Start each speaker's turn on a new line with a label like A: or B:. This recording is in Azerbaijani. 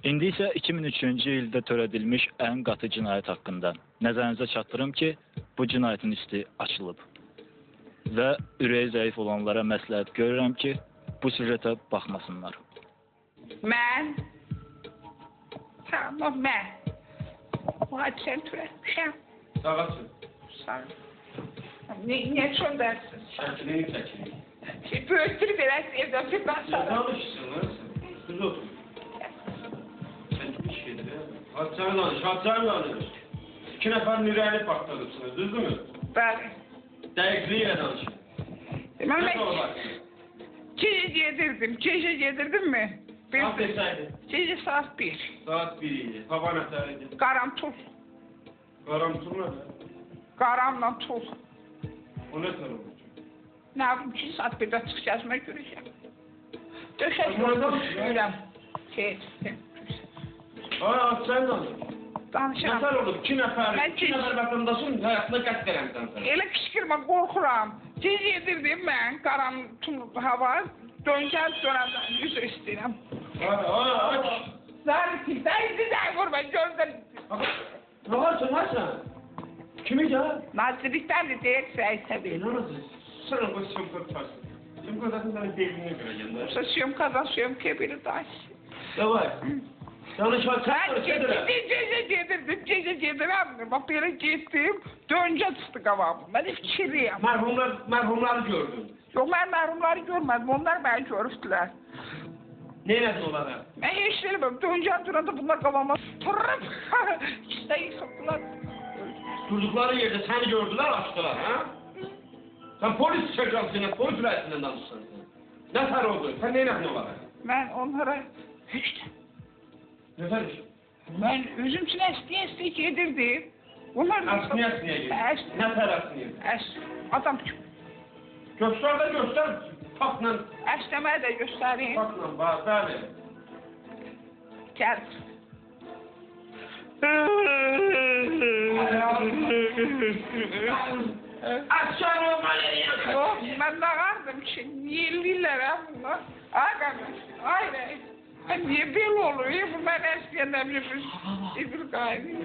A: İndi isə 2003-cü ildə törədilmiş ən qatı cinayət haqqında nəzərinizə çatdırım ki, bu cinayətin üstü açılıb. Və ürəyi zəif olanlara məsləhət görürəm ki, bu süjetə baxmasınlar.
B: Mən? Tamam, mən. Hadisəni törətmişəm.
C: Sağa çıx.
B: Sağ ol. Niyə çöndərsiniz?
C: Çəkilin.
B: Böyütdürüb eləsin, evdən bir ben sana.
C: Danışsınız. Siz oturun. Çəkiliş gedir. Hadisəni danış. İki nəfərin ürəyini partladırsınız, düzdür mü?
B: Bəli.
C: Dəqiqliyi ilə danışın.
B: Mən gece yedirdim mi?
C: Saat desəydi?
B: Gece saat 1.
C: Saat 1 idi. Hava nətər idi?
B: Qaramtul.
C: Qaramtul nədir?
B: Qaramla tul.
C: O nətər olur?
B: Ne yapayım ki saat 1'de çıkacağızma göreceğim. Döşək
C: Sən danış.
B: Danışam.
C: Nətər olub? İki nəfər vətəndaşın həyatına qət eləmsən sən.
B: Elə kışkırma, qorxuram. Gec yedirdim mən, qarantul hava. Dönəndən üzr istəyirəm. Zarif, sən vurma, gözdən.
C: Nəsən? Kimi gəl?
B: Nazirlikdən də deyək səysə deyil.
C: Sen o syomka tutarsın. Syomka zaten sana değdiğine göre yanında.
B: Yoksa syomkadan syomkaya biri daha.
C: Davay. Yanlış var.
B: Ben gece yedirəm. Bak bir yere gittim, dönce tuttu kafamı. Ben hiç kirliyim.
C: Merhumları gördün.
B: Yok ben merhumları görmedim, onlar beni görürdüler.
C: Neylədin onlara?
B: Ben hiç bilmem, dönce duranda bunlar kafama tırıp, işte yıkıldılar.
C: Durdukları yerde seni gördüler, açtılar ha? Sen polis çakarsın, polis rəisindən danışsın. Ne sər oldu? Sen neylədin onlara?
B: Ben onlara hiç.
C: Nətər iş?
B: Ben özüm için əstiyə yedirdim. Onlar da...
C: Əstiyə yedirdim? Nətər əstiyə yedirdim?
B: Adam kim?
C: Göstər də göstər. Faxla.
B: Əsləməyi də göstəreyim.
C: Faxla, bəli.
B: Gəl.
C: Aşağı olmalı.
B: Yok, ben dağardım ki, yelliyler ha bunlar. Ay kardeş, ay niye böyle oluyor? Bunlar eskiden bir gayri.